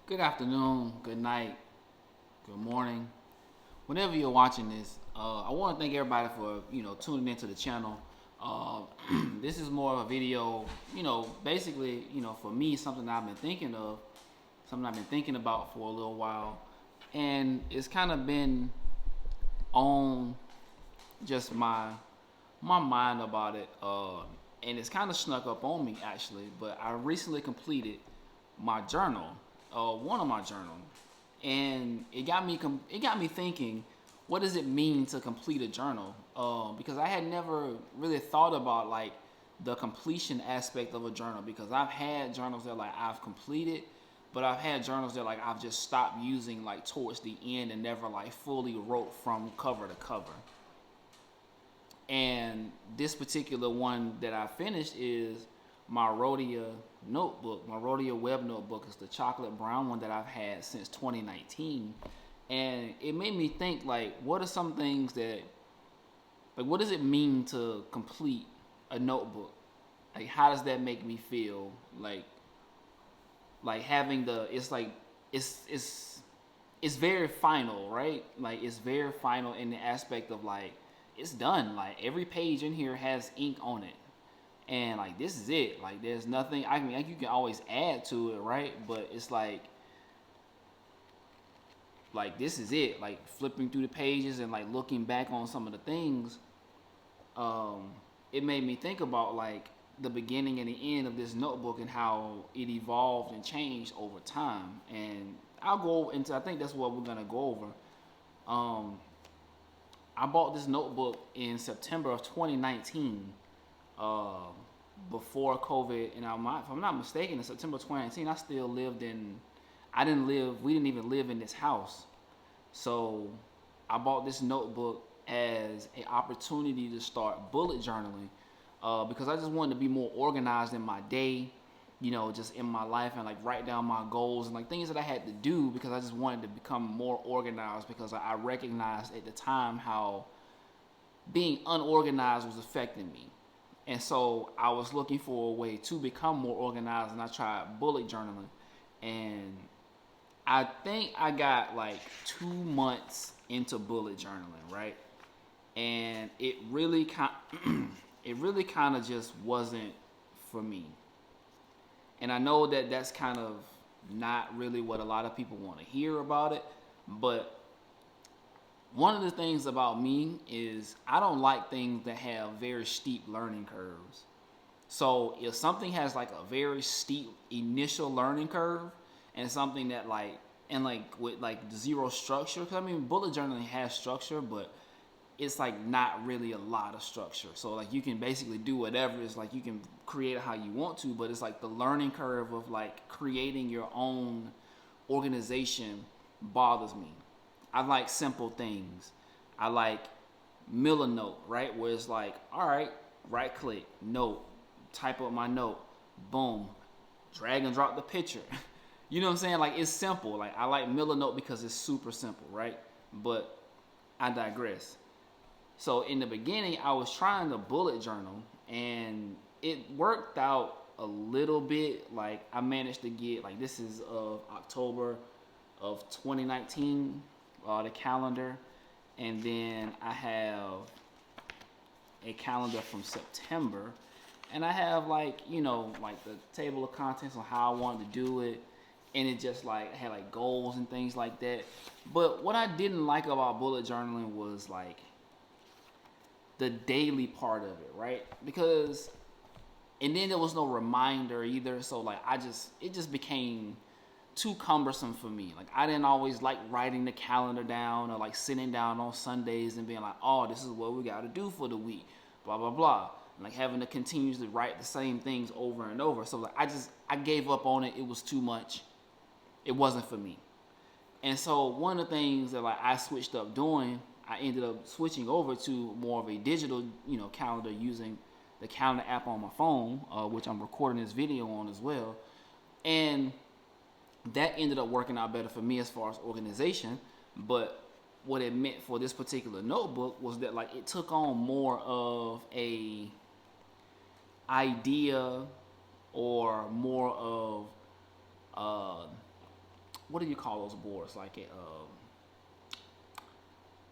Good afternoon, good night, good morning. Whenever you're watching this, I want to thank everybody for tuning into the channel. Uh, this is more of a video, basically, for me, something that I've been thinking of, something I've been thinking about for a little while, and it's kind of been on just my mind about it, and it's kind of snuck up on me actually. But I recently completed my journal, one of my journals, and it got me thinking, what does it mean to complete a journal? Because I had never really thought about like the completion aspect of a journal, because I've had journals that like I've completed, but I've had journals that like I've just stopped using like towards the end and never like fully wrote from cover to cover. And this particular one that I finished is my Rhodia notebook. My Rhodia web notebook is the chocolate brown one that I've had since 2019. And it made me think, like, what are some things that, like, what does it mean to complete a notebook? Like, how does that make me feel? Like having it's it's very final, right? Like, it's very final in the aspect of like it's done. Like, every page in here has ink on it, and like this is it. Like, there's nothing. I mean, like, you can always add to it, right? But it's like this is it. Like, flipping through the pages and like looking back on some of the things, um, it made me think about like the beginning and the end of this notebook and how it evolved and changed over time. And I'll go into. I think that's what we're gonna go over. Um, I bought this notebook in September of 2019, uh, before COVID. And if I'm not mistaken, in September 2019, I still lived in. I didn't live. We didn't even live in this house. So I bought this notebook as an opportunity to start bullet journaling, because I just wanted to be more organized in my day, just in my life, and like write down my goals and like things that I had to do, because I just wanted to become more organized, because I recognized at the time how being unorganized was affecting me. And so I was looking for a way to become more organized, and I tried bullet journaling. And I think I got like 2 months into bullet journaling, right? And it really kind of just wasn't for me. And I know that that's kind of not really what a lot of people want to hear about it, but one of the things about me is I don't like things that have very steep learning curves. So if something has like a very steep initial learning curve, and something that like, and like with like zero structure, because I mean bullet journaling has structure, but it's like not really a lot of structure. So like you can basically do whatever. It's like you can create it how you want to, but it's like the learning curve of like creating your own organization bothers me. I like simple things. I like Milanote, right? Where it's like, all right, right click, note, type up my note, boom, drag and drop the picture. You know what I'm saying? Like, it's simple. Like, I like Milanote because it's super simple, right? But I digress. So in the beginning, I was trying to bullet journal, and it worked out a little bit. Like, I managed to get, like, this is of October of 2019, the calendar, and then I have a calendar from September, and I have like, like the table of contents on how I wanted to do it, and it just like had like goals and things like that. But what I didn't like about bullet journaling was like the daily part of it, right? Because, and then there was no reminder either, so like it just became too cumbersome for me. Like, I didn't always like writing the calendar down, or like sitting down on Sundays and being like, oh, this is what we got to do for the week, blah blah blah. And like having to continuously write the same things over and over. So like I gave up on it. It was too much. It wasn't for me. And so one of the things that like I switched up doing, I ended up switching over to more of a digital, calendar, using the calendar app on my phone, which I'm recording this video on as well. And that ended up working out better for me as far as organization. But what it meant for this particular notebook was that like it took on more of a idea, or more of uh, what do you call those boards? Like a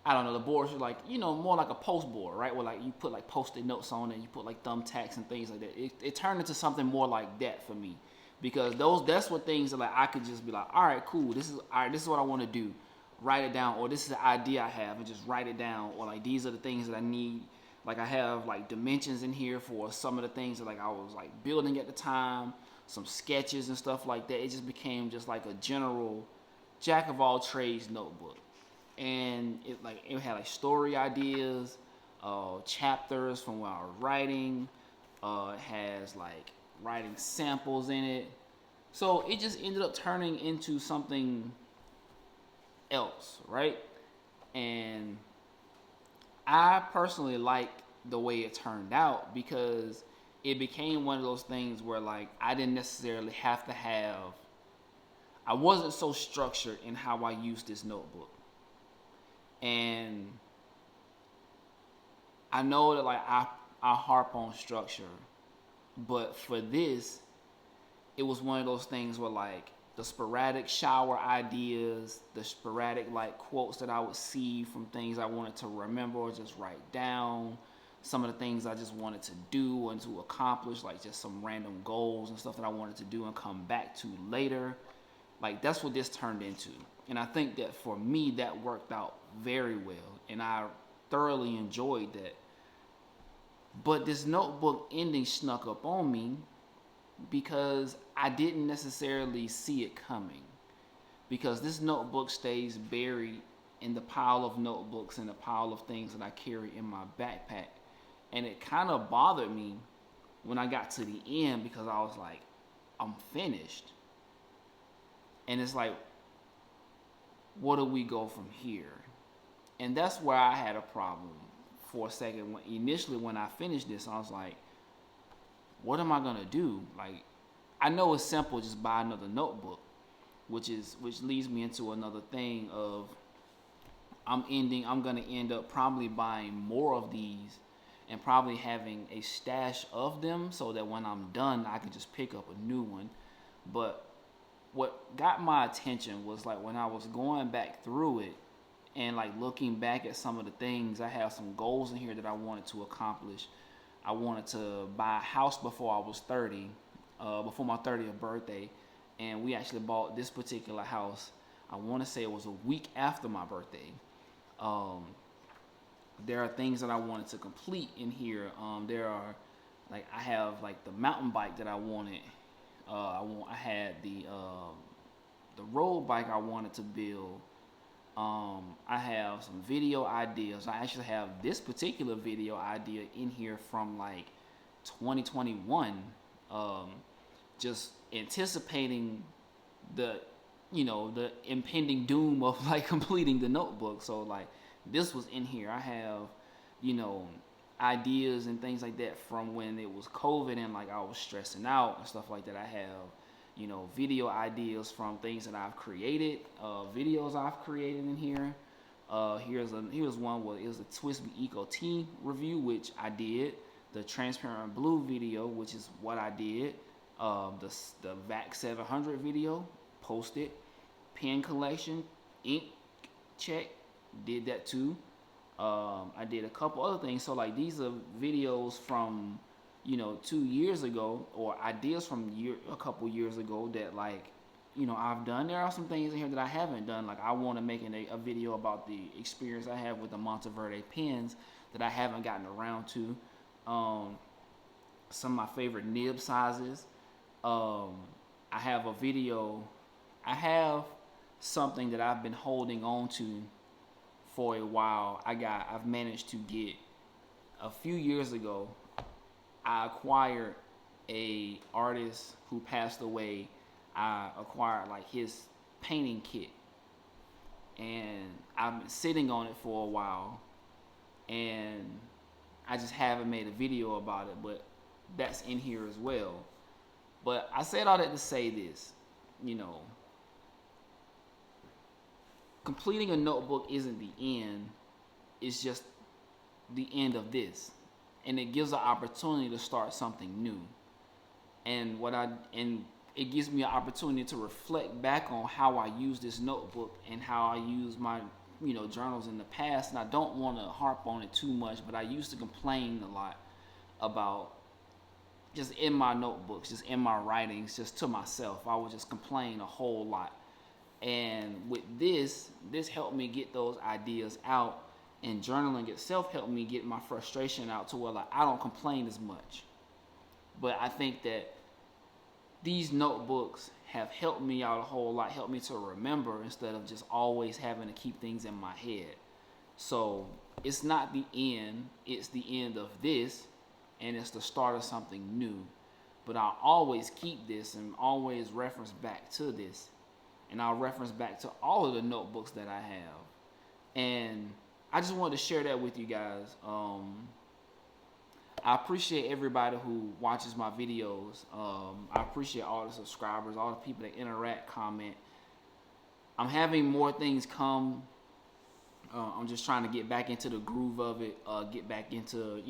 I don't know, the boards are like, more like a post board, right? Where like you put like post-it notes on it, you put like thumbtacks and things like that. It turned into something more like that for me. Because that's what things that like I could just be like, all right, cool, this is what I want to do. Write it down, or this is the idea I have, and just write it down, or like these are the things that I need. Like I have like dimensions in here for some of the things that like I was like building at the time, some sketches and stuff like that. It just became just like a general jack of all trades notebook. And it had like story ideas, chapters from when I was writing. It has like writing samples in it. So it just ended up turning into something else, right? And I personally like the way it turned out because it became one of those things where like I didn't necessarily have to have. I wasn't so structured in how I used this notebook. And I know that like I harp on structure, but for this, it was one of those things where like the sporadic shower ideas, the sporadic like quotes that I would see from things I wanted to remember or just write down, some of the things I just wanted to do and to accomplish, like just some random goals and stuff that I wanted to do and come back to later. Like that's what this turned into. And I think that for me, that worked out very well. And I thoroughly enjoyed that. But this notebook ending snuck up on me because I didn't necessarily see it coming. Because this notebook stays buried in the pile of notebooks and the pile of things that I carry in my backpack. And it kind of bothered me when I got to the end because I was like, I'm finished. And it's like, where do we go from here? And that's where I had a problem for a second. Initially, when I finished this, I was like, what am I gonna do? Like, I know it's simple, just buy another notebook, which leads me into another thing of I'm gonna end up probably buying more of these and probably having a stash of them so that when I'm done, I can just pick up a new one. But what got my attention was like when I was going back through it and like looking back at some of the things, I have some goals in here that I wanted to accomplish. I wanted to buy a house before I was 30, before my 30th birthday, and we actually bought this particular house. I want to say it was a week after my birthday. There are things that I wanted to complete in here. There are like I have like the mountain bike that I wanted. I had the road bike I wanted to build. I have some video ideas. I actually have this particular video idea in here from like 2021. Just anticipating the the impending doom of like completing the notebook. So like this was in here. I have ideas and things like that from when it was COVID and like I was stressing out and stuff like that. I have video ideas from things that I've created, videos I've created in here. Here's one where it was a Twisby Eco Tea review, which I did. The transparent blue video, which is what I did. The VAC 700 video, posted. Pen collection, ink check, did that too. I did a couple other things. So like these are videos from 2 years ago, or ideas from a couple years ago that like I've done. There are some things in here that I haven't done. Like I want to make a video about the experience I have with the Monteverde pens that I haven't gotten around to. Some of my favorite nib sizes. I have a video. I have something that I've been holding on to for a while. I've managed to get a few years ago. I acquired a artist who passed away. I acquired like his painting kit, and I've been sitting on it for a while, and I just haven't made a video about it, but that's in here as well. But I said all that to say this, completing a notebook isn't the end, it's just the end of this. And it gives an opportunity to start something new. And it gives me an opportunity to reflect back on how I use this notebook and how I use my journals in the past. And I don't want to harp on it too much, but I used to complain a lot about just in my notebooks, just in my writings, just to myself. I would just complain a whole lot. And with this helped me get those ideas out, and journaling itself helped me get my frustration out to where like I don't complain as much. But I think that these notebooks have helped me out a whole lot, helped me to remember instead of just always having to keep things in my head. So it's not the end, it's the end of this, and it's the start of something new. But I'll always keep this and always reference back to this. And I'll reference back to all of the notebooks that I have. And I just wanted to share that with you guys. I appreciate everybody who watches my videos. I appreciate all the subscribers, all the people that interact, comment. I'm having more things come. I'm just trying to get back into the groove of it, get back into,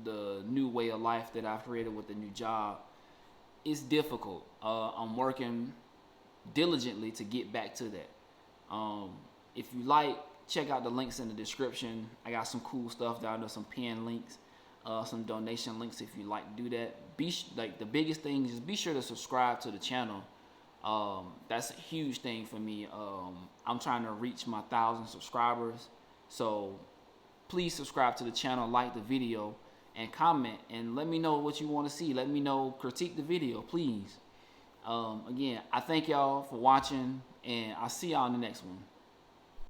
the new way of life that I've created with the new job. It's difficult. I'm working diligently to get back to that. If you like, check out the links in the description. I got some cool stuff down there, some pinned links. Some donation links if you like to do that. The biggest thing is just be sure to subscribe to the channel. That's a huge thing for me. I'm trying to reach my 1,000 subscribers, so please subscribe to the channel, like the video, and comment, and let me know what you want to see. Let me know, critique the video, please. Again, I thank y'all for watching, and I'll see y'all in the next one.